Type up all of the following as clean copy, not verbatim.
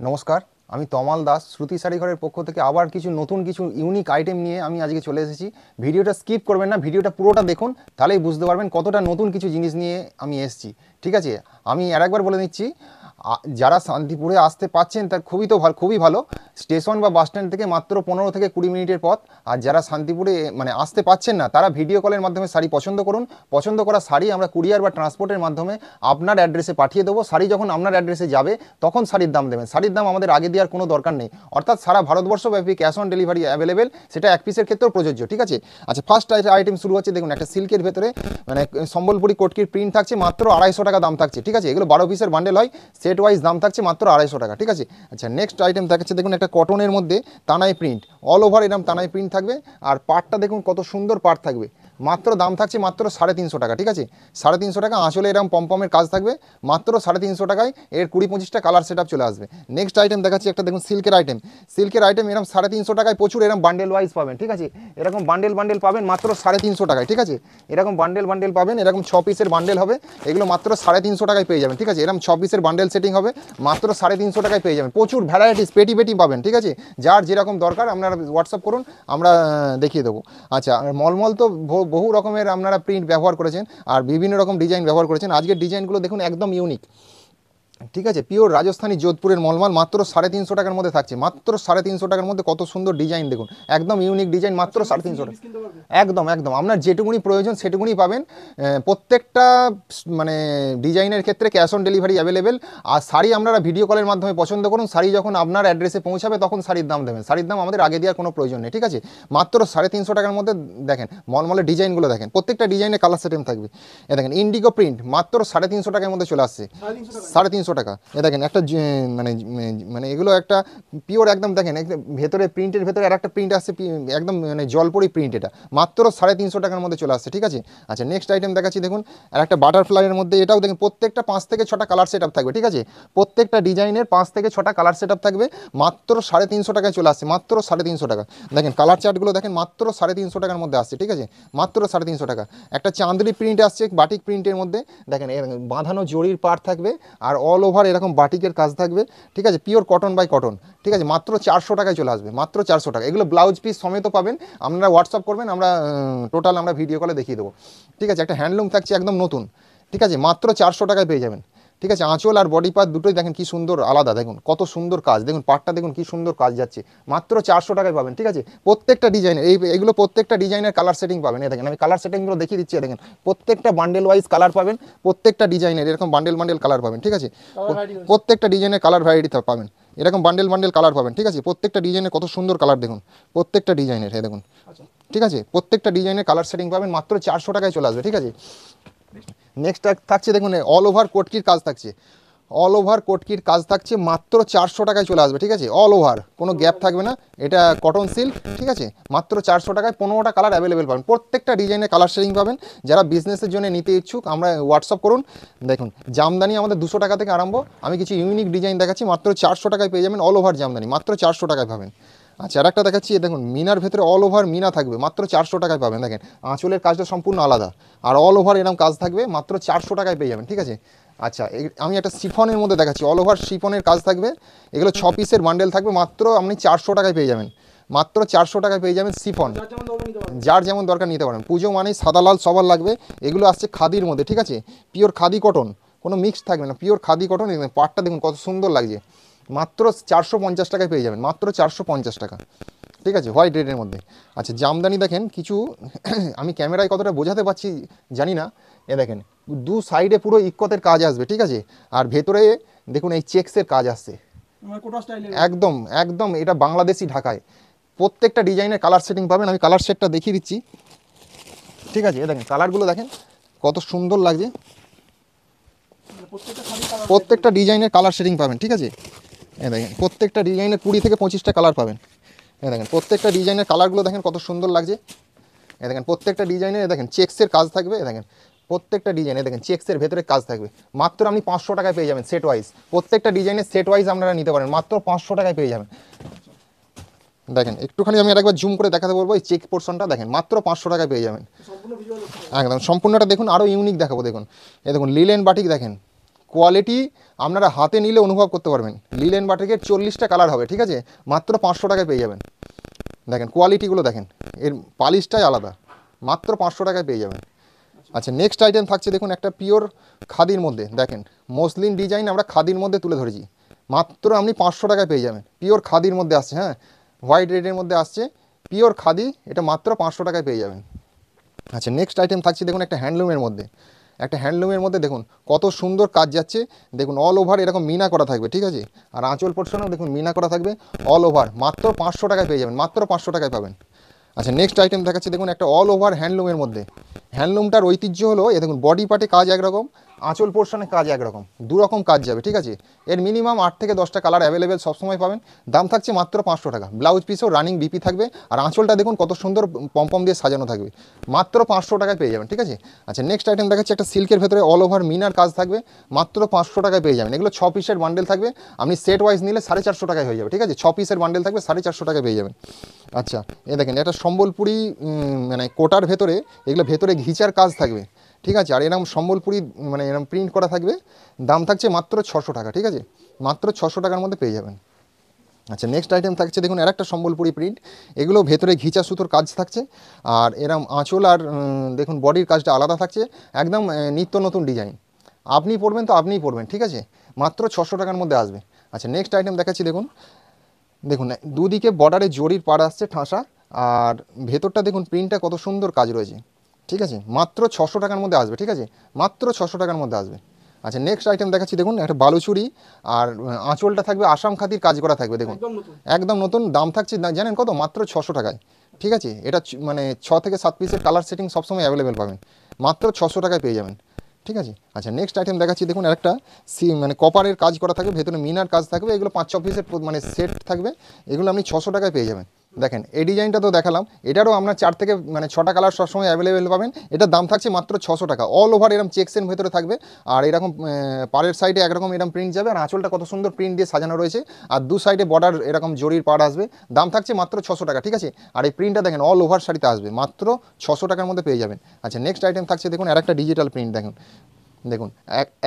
নমস্কার, আমি তমাল দাস শ্রুতি শাড়িঘরের পক্ষ থেকে আবার কিছু ইউনিক আইটেম নিয়ে আমি আজকে চলে এসেছি। ভিডিওটা স্কিপ করবেন না, ভিডিওটা পুরোটা দেখুন, তাহলেই বুঝতে পারবেন কতটা নতুন কিছু জিনিস নিয়ে আমি এসেছি। ঠিক আছে, আমি আরেকবার বলে দিচ্ছি, যারা শান্তিপুরে আসতে পাচ্ছেন তার খুবই ভালো। স্টেশন বা বাস স্ট্যান্ড থেকে মাত্র 15 থেকে 20 মিনিটের পথ। আর যারা শান্তিপুরে মানে আসতে পাচ্ছেন না, তারা ভিডিও কলের মাধ্যমে শাড়ি পছন্দ করুন। পছন্দ করা শাড়ি আমরা কুরিয়ার বা ট্রান্সপোর্টের মাধ্যমে আপনার অ্যাড্রেসে পাঠিয়ে দেবো। শাড়ি যখন আপনার অ্যাড্রেসে যাবে তখন শাড়ির দাম দেবেন। শাড়ির দাম আমাদের আগে দেওয়ার কোনো দরকার নেই, অর্থাৎ সারা ভারতবর্ষব্যাপী ক্যাশ অন ডেলিভারি অ্যাভেলেবেল, সেটা এক পিসের ক্ষেত্রেও প্রযোজ্য। ঠিক আছে, আচ্ছা ফার্স্ট আইটেম শুরু হচ্ছে, দেখুন একটা সিল্কের ভেতরে মানে সম্বলপুরি কটকির প্রিন্ট থাকছে, মাত্র 250 টাকা দাম থাকছে। ঠিক আছে, এগুলো 12 পিসের বান্ডেল হয়, সেট ওয়াইজ দাম থাকছে মাত্র 250 টাকা। ঠিক আছে, আচ্ছা নেক্সট আইটেম দেখাচ্ছে, দেখুন একটা কটনের মধ্যে তানাই প্রিন্ট, অল ওভার এরকম তানাই প্রিন্ট থাকবে। আর পাটটা দেখুন কত সুন্দর পাট থাকবে, মাত্র দাম থাকছে মাত্র 350 টাকা। ঠিক আছে, 350 টাকা। আঁচলে এরকম পম্পমের কাজ থাকবে, মাত্র 350 টাকায় এর 20-25টা কালার সেট চলে আসবে। নেক্সট আইটেম দেখাচ্ছি একটা, দেখুন সিল্কের আইটেম এরকম 350 টাকায় প্রচুর এরকম বান্ডেল ওয়াইজ পাবেন। ঠিক আছে, এরকম বান্ডেল পাবেন মাত্র 350 টাকায়। ঠিক আছে, এরকম বান্ডেল পাবেন, এরকম 6 পিসের বান্ডেল হবে, এগুলো মাত্র 350 টাকায় পেয়ে যাবেন। ঠিক আছে, এরকম 6 পিসের বান্ডেল সেটিং হবে, মাত্র 350 টাকায় পেয়ে যাবেন। প্রচুর ভ্যারাইটিস পেটি পাবেন। ঠিক আছে, যার যেরকম দরকার আপনারা হোয়াটসঅ্যাপ করুন, আমরা দেখিয়ে দেবো। আচ্ছা, মলমল তো বহু রকমের আপনারা প্রিন্ট ব্যবহার করেছেন আর বিভিন্ন রকম ডিজাইন ব্যবহার করেছেন। আজকের ডিজাইনগুলো দেখুন একদম ইউনিক। ঠিক আছে, পিওর রাজস্থানী যোধপুরের মলমাল, মাত্র 350 টাকার মধ্যে থাকছে, মাত্র 350 টাকার মধ্যে কত সুন্দর ডিজাইন দেখুন, একদম ইউনিক ডিজাইন, মাত্র 350 টাকা। একদম আপনার যেটুকুনি প্রয়োজন সেটুকুনি পাবেন। প্রত্যেকটা মানে ডিজাইনের ক্ষেত্রে ক্যাশ অন ডেলিভারি অ্যাভেলেবেল। আর শাড়ি আপনারা ভিডিও কলের মাধ্যমে পছন্দ করুন, শাড়ি যখন আপনার অ্যাড্রেসে পৌঁছাবে তখন শাড়ির দাম দেবেন। শাড়ির দাম আমাদের আগে দেওয়ার কোনো প্রয়োজন নেই। ঠিক আছে, মাত্র 350 টাকার মধ্যে দেখেন মলমলের ডিজাইনগুলো, দেখেন প্রত্যেকটা ডিজাইনে কালার সেটিং থাকবে। এ দেখেন ইন্ডিগো প্রিন্ট, মাত্র 350 টাকার মধ্যে চলে আসছে, 350 টাকা। এ দেখেন একটা মানে মানে এগুলো একটা পিওর একদম, দেখেন ভেতরে প্রিন্টের ভেতরে আর একটা প্রিন্ট আসছে, একদম মানে জলপরি প্রিন্ট, এটা মাত্র 350 টাকার মধ্যে চলে আসছে। ঠিক আছে, আচ্ছা নেক্সট আইটেম দেখাচ্ছি, দেখুন আর একটা বাটারফ্লাইয়ের মধ্যে, এটাও দেখুন প্রত্যেকটা 5 থেকে 6টা কালার সেট থাকবে। ঠিক আছে, প্রত্যেকটা ডিজাইনের 5 থেকে 6টা কালার সেট থাকবে, মাত্র 350 টাকায় চলে আসছে, মাত্র 350 টাকা। দেখেন কালার চার্টগুলো দেখেন, মাত্র 350 টাকার মধ্যে আসছে। ঠিক আছে, মাত্র 350 টাকা। একটা চাঁদলি প্রিন্ট আসছে বাটিক প্রিন্টের মধ্যে, দেখেন বাঁধানো জরির পাড় থাকবে আর অল ওভার এরকম বাটিকের কাজ থাকবে। ঠিক আছে, পিওর কটন বাই কটন। ঠিক আছে, মাত্র 400 টাকায় চলে আসবে, মাত্র 400 টাকা। এগুলো ব্লাউজ পিস সমেত পাবেন, আপনারা হোয়াটসঅ্যাপ করবেন, আমরা টোটাল আমরা ভিডিও কলে দেখিয়ে দেবো। ঠিক আছে, একটা হ্যান্ডলুম থাকছে একদম নতুন। ঠিক আছে, মাত্র 400 টাকায় পেয়ে যাবেন। ঠিক আছে, আঁচল আর বডি পার্ট দুটোই দেখেন কি সুন্দর আলাদা, দেখুন কত সুন্দর কাজ, দেখুন পাটটা দেখুন কি সুন্দর কাজ যাচ্ছে, মাত্র 400 টাকায় পাবেন। ঠিক আছে, প্রত্যেকটা ডিজাইনের এগুলো প্রত্যেকটা ডিজাইনের কালার সেটিং পাবেন। এই দেখেন আমি কালার সেটিংগুলো দেখিয়ে দিচ্ছি, দেখেন প্রত্যেকটা বান্ডেল ওয়াইজ কালার পাবেন, প্রত্যেকটা ডিজাইনের এরকম বান্ডেল কালার পাবেন। ঠিক আছে, প্রত্যেকটা ডিজাইনের কালার ভ্যারাইটি পাবেন, এরকম বান্ডেল কালার পাবেন। ঠিক আছে, প্রত্যেকটা ডিজাইনের কত সুন্দর কালার দেখুন, প্রত্যেকটা ডিজাইনের, হ্যাঁ দেখুন। ঠিক আছে, প্রত্যেকটা ডিজাইনের কালার সেটিং পাবেন, মাত্র 400 টাকায় চলে আসবে। ঠিক আছে, নেক্সট থাকছে, দেখুন অল ওভার কোটকির কাজ থাকছে, অল ওভার কোটকির কাজ থাকছে, মাত্র 400 টাকায় চলে আসবে। ঠিক আছে, অল ওভার কোনো গ্যাপ থাকবে না, এটা কটন সিল্ক। ঠিক আছে, মাত্র 400 টাকায় 15টা কালার অ্যাভেলেবেল পাবেন, প্রত্যেকটা ডিজাইনের কালার শেডিং পাবেন। যারা বিজনেসের জন্য নিতে ইচ্ছুক আমরা হোয়াটসঅ্যাপ করুন। দেখুন জামদানি আমাদের 200 টাকা থেকে আরম্ভ, আমি কিছু ইউনিক ডিজাইন দেখাচ্ছি, মাত্র 400 টাকায় পেয়ে যাবেন। অল ওভার জামদানি মাত্র 400 টাকায় পাবেন। আচ্ছা আর একটা দেখাচ্ছি, দেখুন মিনার ভেতরে অল ওভার মিনা থাকবে, মাত্র 400 টাকায় পাবেন। দেখেন আঁচলের কাজটা সম্পূর্ণ আলাদা, আর অল ওভার এরকম কাজ থাকবে, মাত্র 400 টাকায় পেয়ে যাবেন। ঠিক আছে, আচ্ছা আমি একটা শিফনের মধ্যে দেখাচ্ছি, অল ওভার শিফনের কাজ থাকবে, এগুলো 6 পিসের বান্ডেল থাকবে, মাত্র আপনি 400 টাকায় পেয়ে যাবেন, মাত্র 400 টাকায় পেয়ে যাবেন শিফন। যার যেমন দরকার নিতে পারেন, পুজো মানেই সাদা লাল সবার লাগবে। এগুলো আসছে খাদির মধ্যে। ঠিক আছে, পিওর খাদি কটন, কোনো মিক্স থাকবে না, পিওর খাদি কটন। পাটটা দেখুন কত সুন্দর লাগছে, মাত্র 450 টাকায় পেয়ে যাবেন, মাত্র 450 টাকা। ঠিক আছে, হোয়াইট রেডের মধ্যে। আচ্ছা জামদানি দেখেন কিছু আমি ক্যামেরায় কতটা বোঝাতে পারছি জানি না, এ দেখেন দু সাইডে পুরো ইক্কতের কাজ আসবে। ঠিক আছে, আর ভেতরে দেখুন এই চেক্সের কাজ আসছে, একদম একদম এটা বাংলাদেশি ঢাকায়। প্রত্যেকটা ডিজাইনের কালার সেটিং পাবেন, আমি কালার সেটটা দেখিয়ে দিচ্ছি। ঠিক আছে, এ দেখেন কালারগুলো দেখেন কত সুন্দর লাগছে, প্রত্যেকটা ডিজাইনের কালার সেটিং পাবেন। ঠিক আছে, এ দেখেন প্রত্যেকটা ডিজাইনের 20 থেকে 25টা কালার পাবেন। এ দেখেন প্রত্যেকটা ডিজাইনের কালারগুলো দেখেন কত সুন্দর লাগছে। এ দেখেন প্রত্যেকটা ডিজাইনে দেখেন চেক্সের কাজ থাকবে, এ দেখেন প্রত্যেকটা ডিজাইনে দেখেন চেক্সের ভেতরে কাজ থাকবে, মাত্র আপনি 500 টাকায় পেয়ে যাবেন সেট ওয়াইজ। প্রত্যেকটা ডিজাইনের সেট ওয়াইজ আপনারা নিতে পারেন, মাত্র 500 টাকায় পেয়ে যাবেন। দেখেন একটুখানি আমি আরেকবার জুম করে দেখাতে বলবো, এই চেক পোর্শনটা দেখেন মাত্র 500 টাকায় পেয়ে যাবেন। একদম সম্পূর্ণটা দেখুন, আরও ইউনিক দেখাবো। দেখুন এ দেখুন লিলেন বাটিক, দেখেন কোয়ালিটি আপনারা হাতে নিলে অনুভব করতে পারবেন। লিলেন বাটিকের 40টা কালার হবে, ঠিক আছে, মাত্র 500 টাকায় পেয়ে যাবেন। দেখেন কোয়ালিটিগুলো দেখেন, এর পালিশটাই আলাদা, মাত্র 500 টাকায় পেয়ে যাবেন। আচ্ছা নেক্সট আইটেম থাকছে দেখুন একটা পিওর খাদির মধ্যে, দেখেন মসলিন ডিজাইন আমরা খাদির মধ্যে তুলে ধরেছি, মাত্র আপনি 500 টাকায় পেয়ে যাবেন। পিওর খাদির মধ্যে আসছে, হ্যাঁ হোয়াইট রেডের মধ্যে আসছে, পিওর খাদি, এটা মাত্র 500 টাকায় পেয়ে যাবেন। আচ্ছা নেক্সট আইটেম থাকছে দেখুন একটা হ্যান্ডলুমের মধ্যে, একটা হ্যান্ডলুমের মধ্যে দেখুন কত সুন্দর কাজ যাচ্ছে, দেখুন অল ওভার এরকম মিনা করা থাকবে, ঠিক আছে, আর আঁচল পোর্শনেও দেখুন মিনা করা থাকবে অল ওভার, মাত্র 500 টাকায় পেয়ে যাবেন, মাত্র 500 টাকায় পাবেন। আচ্ছা নেক্সট আইটেম দেখাচ্ছি দেখুন একটা অল ওভার হ্যান্ডলুমের মধ্যে। হ্যান্ডলুমটার ঐতিহ্য হলো এ দেখুন বডি পার্টে কাজ একরকম, আঁচল পোর্শনে কাজ একরকম, দুরকম কাজ যাবে, ঠিক আছে। এর মিনিমাম 8 থেকে 10টা কালার অ্যাভেলেবেল সবসময় পাবেন। দাম থাকছে মাত্র 500 টাকা। ব্লাউজ পিসও রানিং বিপি থাকবে, আর আঁচলটা দেখুন কত সুন্দর পম্পম দিয়ে সাজানো থাকবে, মাত্র 500 টাকায় পেয়ে যাবেন, ঠিক আছে। আচ্ছা নেক্সট আইটেম দেখাচ্ছি একটা সিল্কের ভেতরে অল ওভার মিনার কাজ থাকবে, মাত্র 500 টাকায় পেয়ে যাবেন। এগুলো 6 পিসের বান্ডেল থাকবে, আপনি সেট ওয়াইজ নিলে 450 টাকায় হয়ে যাবে, ঠিক আছে, 6 পিসের বান্ডেল থাকবে 450 টাকায় পেয়ে যাবেন। আচ্ছা এ দেখেন এটা সম্বলপুরি মানে কোটার ভেতরে, এগুলো ভেতরে ঘিচার কাজ থাকবে, ঠিক আছে, আর এরকম সম্বলপুরি মানে এরকম প্রিন্ট করা থাকবে, দাম থাকছে মাত্র 600 টাকা, ঠিক আছে, মাত্র 600 টাকার মধ্যে পেয়ে যাবেন। আচ্ছা নেক্সট আইটেম থাকছে দেখুন আর একটা সম্বলপুরি প্রিন্ট, এগুলো ভেতরে ঘিচা সুতোর কাজ থাকছে, আর এরম আঁচল আর দেখুন বডির কাজটা আলাদা থাকছে, একদম নিত্য নতুন ডিজাইন, আপনি পরবেন তো আপনিই পরবেন, ঠিক আছে, মাত্র 600 টাকার মধ্যে আসবে। আচ্ছা নেক্সট আইটেম দেখাচ্ছি দেখুন, দেখুন দুদিকে বর্ডারে জরির পাড় আসছে ঠাসা, আর ভেতরটা দেখুন প্রিন্টটা কত সুন্দর কাজ রয়েছে, ঠিক আছে, মাত্র 600 টাকার মধ্যে আসবে, ঠিক আছে, মাত্র 600 টাকার মধ্যে আসবে। আচ্ছা নেক্সট আইটেম দেখাচ্ছি দেখুন একটা বালুচুরি, আর আঁচলটা থাকবে আসাম খাদির কাজ করা থাকবে, দেখুন একদম নতুন, দাম থাকছে জানেন কত, মাত্র 600 টাকায়, ঠিক আছে, এটা মানে 6 থেকে 7 পিসের কালার সেটিং সবসময় অ্যাভেলেবেল পাবেন, মাত্র 600 টাকায় পেয়ে যাবেন, ঠিক আছে। আচ্ছা নেক্সট আইটেম দেখাচ্ছি দেখুন একটা মানে কপারের কাজ করা থাকবে, ভেতরে মিনার কাজ থাকবে, এগুলো 5-6 পিসের মানে সেট থাকবে, এগুলো আপনি 600 টাকায় পেয়ে যাবেন। দেখেন এই ডিজাইনটা তো দেখালাম, এটারও আপনার 4 থেকে মানে 6টা কালার সবসময় অ্যাভেলেবেল পাবেন, এটার দাম থাকছে মাত্র 600 টাকা। অল ওভার এরকম চেক্সের ভেতরে থাকবে, আর এরকম পাড়ের সাইডে একরকম এরকম প্রিন্ট যাবে, আর আঁচলটা কত সুন্দর প্রিন্ট দিয়ে সাজানো রয়েছে, আর দু সাইডে বর্ডার এরকম জরির পাড় আসবে, দাম থাকছে মাত্র 600 টাকা, ঠিক আছে। আর এই প্রিন্টটা দেখেন অল ওভার শাড়িতে আসবে, মাত্র 600 টাকার মধ্যে পেয়ে যাবেন। আচ্ছা নেক্সট আইটেম থাকছে দেখুন আর একটা ডিজিটাল প্রিন্ট, দেখুন দেখুন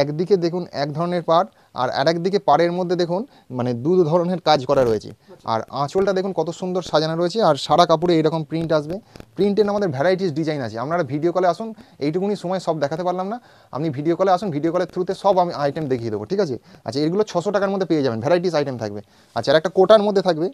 একদিকে দেখুন এক ধরনের পাড়, আর আরেকদিকে পাড়ের মধ্যে দেখুন মানে দু ধরনের কাজ করা রয়েছে, আর আঁচলটা দেখুন কত সুন্দর সাজানো রয়েছে, আর সারা কাপড়ে এরকম প্রিন্ট আসবে। প্রিন্টের আমাদের ভ্যারাইটিস ডিজাইন আছে, আপনারা ভিডিও কলে আসুন, এইটুকুনি সময় সব দেখাতে পারলাম না, আপনি ভিডিও কলে আসুন, ভিডিও কলের থ্রুতে সব আমি আইটেম দেখিয়ে দেবো, ঠিক আছে। আচ্ছা এগুলো 600 টাকার মধ্যে পেয়ে যাবেন, ভ্যারাইটিস আইটেম থাকবে। আচ্ছা আর একটা কোটার মধ্যে থাকবে,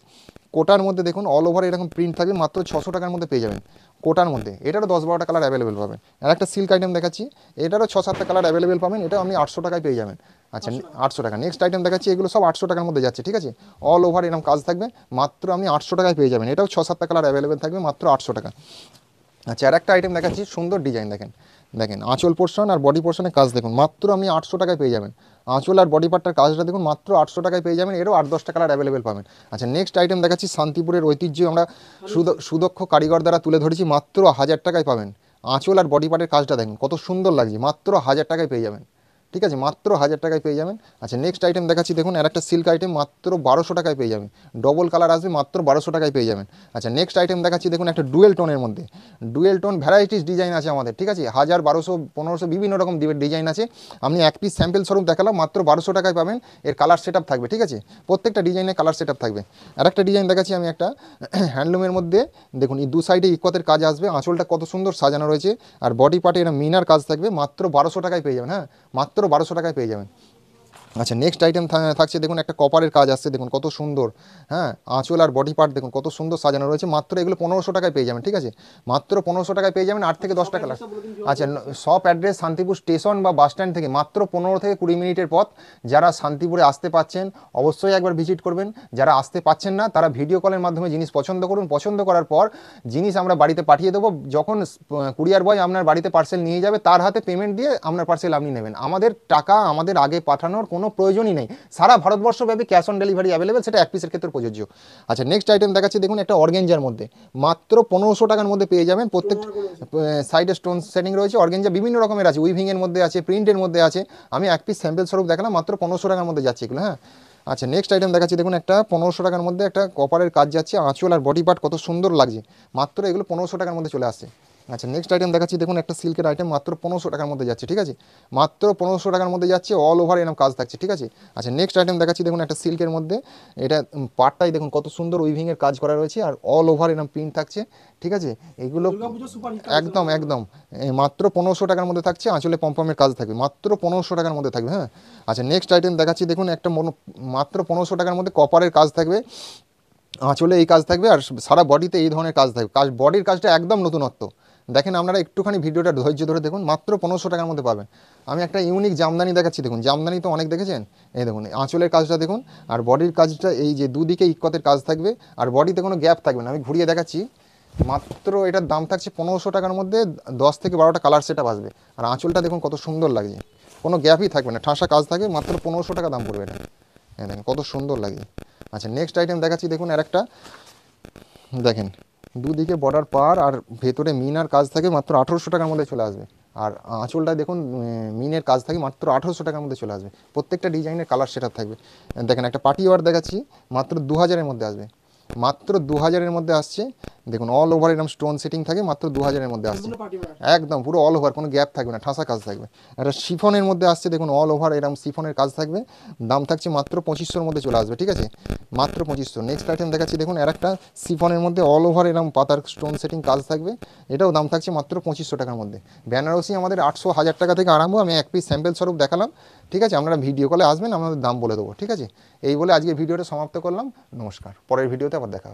কোটার মধ্যে দেখুন অল ওভার এরকম প্রিন্ট থাকবে, মাত্র 600 টাকার মধ্যে পেয়ে যাবেন কোটার মধ্যে, এটারও 10-12টা কালার অ্যাভেলেবেল পাবেন। আর একটা সিল্ক আইটেম দেখাচ্ছি, এটারও 6-7টা কালার অ্যাভেলেবেল পাবেন, এটাও আপনি 800 টাকায় পেয়ে যাবেন। আচ্ছা 800 টাকা। নেক্সট আইটেম দেখাচ্ছি, এগুলো সব 800 টাকার মধ্যে যাচ্ছে, ঠিক আছে, অল ওভার এরকম কাজ থাকবে, মাত্র আপনি 800 টাকায় পেয়ে যাবেন, এটাও 6-7টা কালার অ্যাভেলেবেল থাকবে, মাত্র 800 টাকা। আচ্ছা আর একটা আইটেম দেখাচ্ছি, সুন্দর ডিজাইন দেখেন, দেখেন আঁচল পোর্শন আর বডি পোর্শনের কাজ দেখুন, মাত্র আপনি 800 টাকায় পেয়ে যাবেন। আঁচল আর বডি পার্টটার কাজটা দেখুন, মাত্র 800 টাকায় পেয়ে যাবেন, এরও 8-10টা কালার অ্যাভেলেবেল পাবেন। আচ্ছা নেক্সট আইটেম দেখাচ্ছি, শান্তিপুরের ঐতিহ্য আমরা সুদক্ষ কারিগর দ্বারা তুলে ধরেছি, মাত্র 1000 টাকায় পাবেন। আঁচল আর বডি পার্টের কাজটা দেখুন কত সুন্দর লাগছে, মাত্র 1000 টাকায় পেয়ে যাবেন, ঠিক আছে, মাত্র 1000 টাকায় পেয়ে যাবেন। আচ্ছা নেক্সট আইটেম দেখাচ্ছি দেখুন আর একটা সিল্ক আইটেম, মাত্র 1200 টাকায় পেয়ে যাবেন, ডবল কালার আসবে, মাত্র 1200 টাকায় পেয়ে যাবেন। আচ্ছা নেক্সট আইটেম দেখাচ্ছি দেখুন একটা ডুয়েল টোনের মধ্যে, ডুয়েল টোন ভ্যারাইটিস ডিজাইন আছে আমাদের, ঠিক আছে, 1000, 1200, 1500 বিভিন্ন রকম ডিজাইন আছে, আপনি এক পিস স্যাম্পল স্বরূপ দেখালাম, মাত্র 1200 টাকায় পাবেন। এর কালার সেট থাকবে, ঠিক আছে, প্রত্যেকটা ডিজাইনে কালার সেট থাকবে। আর একটা ডিজাইন দেখাচ্ছি আমি একটা হ্যান্ডলুমের মধ্যে, দেখুন এই দু সাইডে ইকোয়াতের কাজ আসবে, আঁচলটা কত সুন্দর সাজানো রয়েছে, আর বডি পার্টে এরা মিনার কাজ থাকবে, মাত্র 1200 টাকায় পেয়ে যাবেন, হ্যাঁ মাত্র 1200 টাকায় পেয়ে যাবেন। আচ্ছা নেক্সট আইটেম থাকছে দেখুন একটা কপারের কাজ আসছে, দেখুন কত সুন্দর, হ্যাঁ আঁচল আর বডি পার্ট দেখুন কত সুন্দর সাজানো রয়েছে, মাত্র এগুলো 1500 টাকায় পেয়ে যাবেন, ঠিক আছে, মাত্র 1500 টাকায় পেয়ে যাবেন, 8 থেকে 10টা কালার। আচ্ছা শপ অ্যাড্রেস শান্তিপুর স্টেশন বা বাস স্ট্যান্ড থেকে মাত্র 15 থেকে 20 মিনিটের পথ। যারা শান্তিপুরে আসতে পাচ্ছেন অবশ্যই একবার ভিজিট করবেন, যারা আসতে পাচ্ছেন না তারা ভিডিও কলের মাধ্যমে জিনিস পছন্দ করুন, পছন্দ করার পর জিনিস আমরা বাড়িতে পাঠিয়ে দেবো, যখন কুরিয়ার বয় আপনার বাড়িতে পার্সেল নিয়ে যাবে তার হাতে পেমেন্ট দিয়ে আপনার পার্সেল আপনি নেবেন, আমাদের টাকা আমাদের আগে পাঠানোর কোনো প্রয়োজনই নেই, সারা ভারতবর্ষব্যাপী ক্যাশ অন ডেলিভারি অ্যাভেলেবেল, সেটা এক পিসের ক্ষেত্রে প্রযোজ্য। আচ্ছা নেক্সট আইটেম দেখাচ্ছি দেখুন একটা অর্গেঞ্জার মধ্যে, মাত্র 1500 টাকার মধ্যে পেয়ে যাবেন, প্রত্যেক সাইডে স্টোন সেটিং রয়েছে, অর্গেঞ্জা বিভিন্ন রকমের আছে, উইভিংয়ের মধ্যে আছে, প্রিন্টের মধ্যে আছে, আমি এক পিস স্যাম্পল স্বরূপ দেখালাম, মাত্র 1500 টাকার মধ্যে যাচ্ছে এগুলো, হ্যাঁ। আচ্ছা নেক্সট আইটেম দেখাচ্ছি দেখুন একটা 1500 টাকার মধ্যে একটা কপারের কাজ যাচ্ছে, আঁচল আর বডি পার্ট কত সুন্দর লাগছে, মাত্র এগুলো 1500 টাকার মধ্যে চলে আসছে। আচ্ছা নেক্সট আইটেম দেখাচ্ছি, দেখুন একটা সিল্কের আইটেম মাত্র 1500 টাকার মধ্যে যাচ্ছে, ঠিক আছে, মাত্র 1500 টাকার মধ্যে যাচ্ছে, অল ওভার এরকম কাজ থাকছে, ঠিক আছে। আচ্ছা নেক্সট আইটেম দেখাচ্ছি, দেখুন একটা সিল্কের মধ্যে, এটা পার্টটাই দেখুন কত সুন্দর উইভিংয়ের কাজ করা রয়েছে, আর অল ওভার এরকম প্রিন্ট থাকছে, ঠিক আছে। এগুলো একদম একদম মাত্র 1500 টাকার মধ্যে থাকছে, আঁচলে পম্পমের কাজ থাকবে, মাত্র 1500 টাকার মধ্যে থাকবে, হ্যাঁ। আচ্ছা নেক্সট আইটেম দেখাচ্ছি, দেখুন একটা মাত্র 1500 টাকার মধ্যে কপারের কাজ থাকবে, আঁচলে এই কাজ থাকবে, আর সারা বডিতে এই ধরনের কাজ থাকবে, বডির কাজটা একদম নতুনত্ব। দেখেন আপনারা একটুখানি ভিডিওটা ধৈর্য ধরে দেখুন, মাত্র 1500 টাকার মধ্যে পাবেন। আমি একটা ইউনিক জামদানি দেখাচ্ছি, দেখুন জামদানি তো অনেক দেখেছেন, এই দেখুন আঁচলের কাজটা দেখুন, আর বডির কাজটা এই যে দুদিকে ইক্কতের কাজ থাকবে, আর বডিতে কোনো গ্যাপ থাকবে না। আমি ঘুরিয়ে দেখাচ্ছি, মাত্র এটার দাম থাকছে 1500 টাকার মধ্যে, 10 থেকে 12টা কালার সেটআপ আসবে, আর আঁচলটা দেখুন কত সুন্দর লাগছে, কোনো গ্যাপই থাকবে না, ঠাসা কাজ থাকবে, মাত্র 1500 টাকা দাম পড়বে এটা, হ্যাঁ দেখেন কত সুন্দর লাগে। আচ্ছা নেক্সট আইটেম দেখাচ্ছি, দেখুন আর একটা, দেখেন দুদিকে বর্ডার পার আর ভেতরে মিনার কাজ থাকে, মাত্র 1800 টাকার মধ্যে চলে আসবে, আর আঁচলটা দেখুন মিনের কাজ থাকে, মাত্র 1800 টাকার মধ্যে চলে আসবে, প্রত্যেকটা ডিজাইনের কালার সেটআপ থাকবে। দেখেন একটা পার্টি ওয়ার দেখাচ্ছি, মাত্র 2000-এর মধ্যে আসবে, মাত্র 2000-এর মধ্যে আসছে, দেখুন অল ওভার এরকম স্টোন সেটিং থাকে, মাত্র 2000-এর মধ্যে আসছে, একদম পুরো অল ওভার, কোনো গ্যাপ থাকবে না, ঠাসা কাজ থাকবে। একটা শিফনের মধ্যে আসছে, দেখুন অল ওভার এরকম শিফনের কাজ থাকবে, দাম থাকছে মাত্র 2500-র মধ্যে চলে আসবে, ঠিক আছে, মাত্র 2500। নেক্সট আইটেম দেখাচ্ছি, দেখুন আর একটা শিফনের মধ্যে অল ওভার এরকম পাতার স্টোন সেটিং কাজ থাকবে, এটাও দাম থাকছে মাত্র 2500 টাকার মধ্যে। বেনারসি আমাদের 800 1000 টাকা থেকে আরম্ভ, আমি এক পিস স্যাম্পল স্বরূপ দেখালাম, ঠিক আছে, আপনারা ভিডিও কলে আসবেন, আমাদের দাম বলে দেবো, ঠিক আছে। এই বলে আজকে ভিডিওটা সমাপ্ত করলাম, নমস্কার, পরের ভিডিওতে আবার দেখা হবে।